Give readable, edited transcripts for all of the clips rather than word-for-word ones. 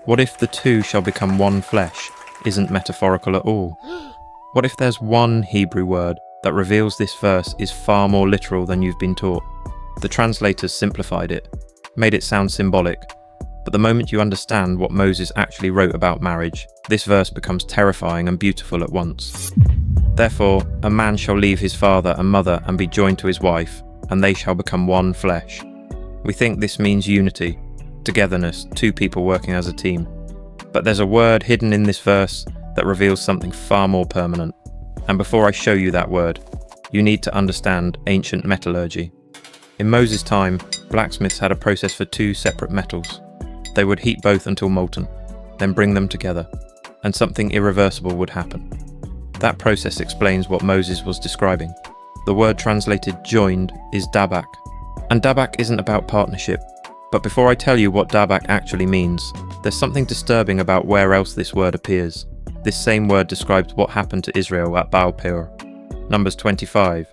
What if the two shall become one flesh isn't metaphorical at all? What if there's one Hebrew word that reveals this verse is far more literal than you've been taught? The translators simplified it, made it sound symbolic, but the moment you understand what Moses actually wrote about marriage, this verse becomes terrifying and beautiful at once. Therefore, a man shall leave his father and mother and be joined to his wife, and they shall become one flesh. We think this means unity, togetherness, two people working as a team. But there's a word hidden in this verse that reveals something far more permanent. And before I show you that word, you need to understand ancient metallurgy. In Moses' time, blacksmiths had a process for two separate metals. They would heat both until molten, then bring them together, and something irreversible would happen. That process explains what Moses was describing. The word translated joined is Dabaq. And Dabaq isn't about partnership. But before I tell you what Dabaq actually means, there's something disturbing about where else this word appears. This same word describes what happened to Israel at Baal-Peor. Numbers 25.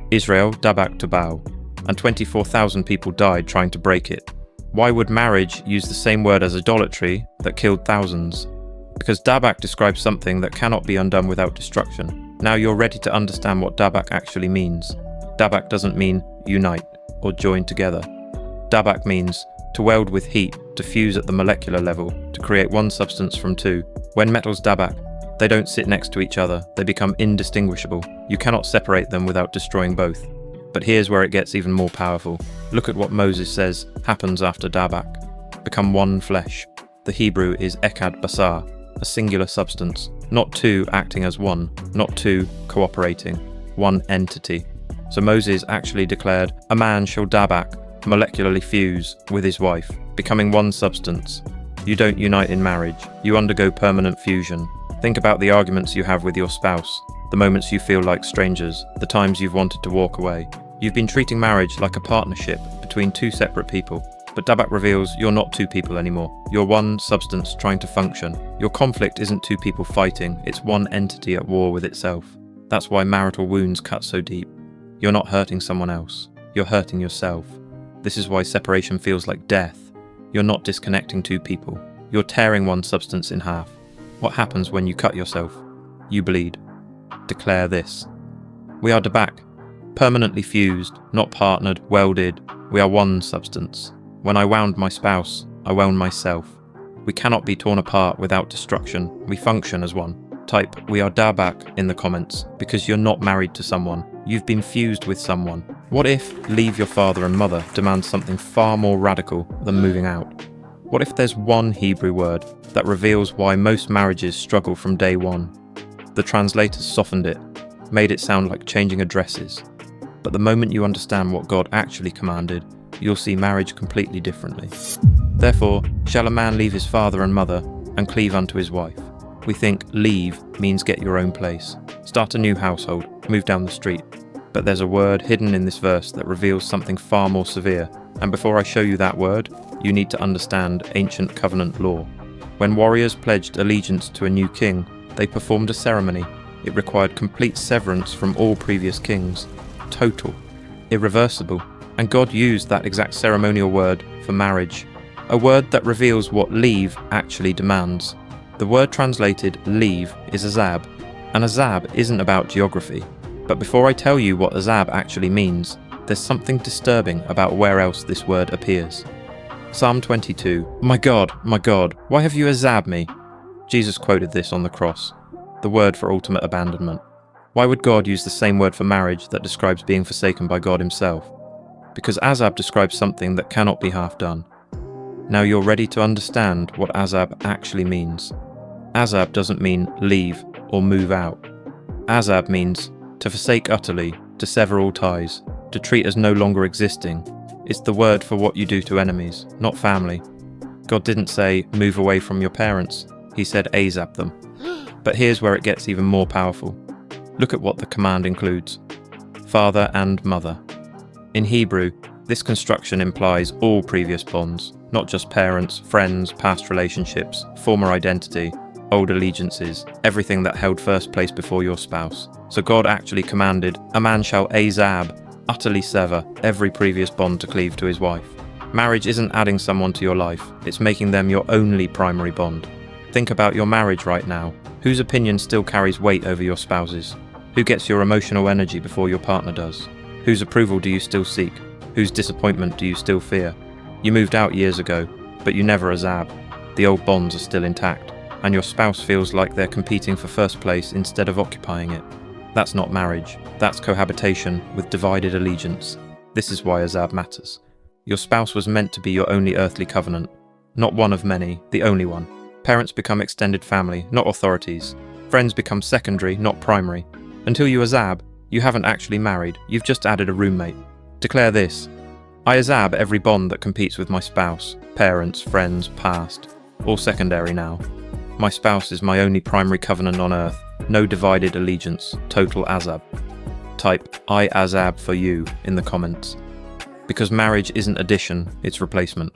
Israel Dabaq to Baal, and 24,000 people died trying to break it. Why would marriage use the same word as idolatry that killed thousands? Because Dabaq describes something that cannot be undone without destruction. Now you're ready to understand what Dabaq actually means. Dabaq doesn't mean unite or join together. Dabaq means to weld with heat, to fuse at the molecular level, to create one substance from two. When metals dabaq, they don't sit next to each other, they become indistinguishable. You cannot separate them without destroying both. But here's where it gets even more powerful. Look at what Moses says happens after Dabaq. Become one flesh. The Hebrew is echad basar, a singular substance, not two acting as one, not two cooperating, one entity. So Moses actually declared, a man shall Dabaq, molecularly fuse with his wife, becoming one substance. You don't unite in marriage, you undergo permanent fusion. Think about the arguments you have with your spouse, the moments you feel like strangers, the times you've wanted to walk away. You've been treating marriage like a partnership between two separate people. But Dabaq reveals you're not two people anymore. You're one substance trying to function. Your conflict isn't two people fighting, it's one entity at war with itself. That's why marital wounds cut so deep. You're not hurting someone else, you're hurting yourself. This is why separation feels like death. You're not disconnecting two people, you're tearing one substance in half. What happens when you cut yourself? You bleed. Declare this. We are Dabaq, permanently fused, not partnered, welded. We are one substance. When I wound my spouse, I wound myself. We cannot be torn apart without destruction. We function as one. Type, we are Dabaq in the comments, because you're not married to someone. You've been fused with someone. What if leave your father and mother demands something far more radical than moving out? What if there's one Hebrew word that reveals why most marriages struggle from day one? The translators softened it, made it sound like changing addresses. But the moment you understand what God actually commanded, you'll see marriage completely differently. Therefore, shall a man leave his father and mother and cleave unto his wife? We think leave means get your own place, start a new household, move down the street. But there's a word hidden in this verse that reveals something far more severe. And before I show you that word, you need to understand ancient covenant law. When warriors pledged allegiance to a new king, they performed a ceremony. It required complete severance from all previous kings. Total. Irreversible. And God used that exact ceremonial word for marriage. A word that reveals what leave actually demands. The word translated leave is Azab. And Azab isn't about geography. But before I tell you what Azab actually means, there's something disturbing about where else this word appears. Psalm 22. My God, why have you Azab me? Jesus quoted this on the cross, the word for ultimate abandonment. Why would God use the same word for marriage that describes being forsaken by God himself? Because Azab describes something that cannot be half done. Now you're ready to understand what Azab actually means. Azab doesn't mean leave or move out. Azab means to forsake utterly, to sever all ties, to treat as no longer existing. It's the word for what you do to enemies, not family. God didn't say, move away from your parents. He said, Azab them. But here's where it gets even more powerful. Look at what the command includes. Father and mother. In Hebrew, this construction implies all previous bonds, not just parents, friends, past relationships, former identity, old allegiances, everything that held first place before your spouse. So God actually commanded, a man shall Azab, utterly sever every previous bond to cleave to his wife. Marriage isn't adding someone to your life, it's making them your only primary bond. Think about your marriage right now. Whose opinion still carries weight over your spouse's? Who gets your emotional energy before your partner does? Whose approval do you still seek? Whose disappointment do you still fear? You moved out years ago, but you never Azab. The old bonds are still intact, and your spouse feels like they're competing for first place instead of occupying it. That's not marriage, that's cohabitation with divided allegiance. This is why Azab matters. Your spouse was meant to be your only earthly covenant, not one of many, the only one. Parents become extended family, not authorities. Friends become secondary, not primary. Until you Azab, you haven't actually married, you've just added a roommate. Declare this: I Azab every bond that competes with my spouse, parents, friends, past, all secondary now. My spouse is my only primary covenant on earth, no divided allegiance, total Azab. Type I Azab for you in the comments. Because marriage isn't addition, it's replacement.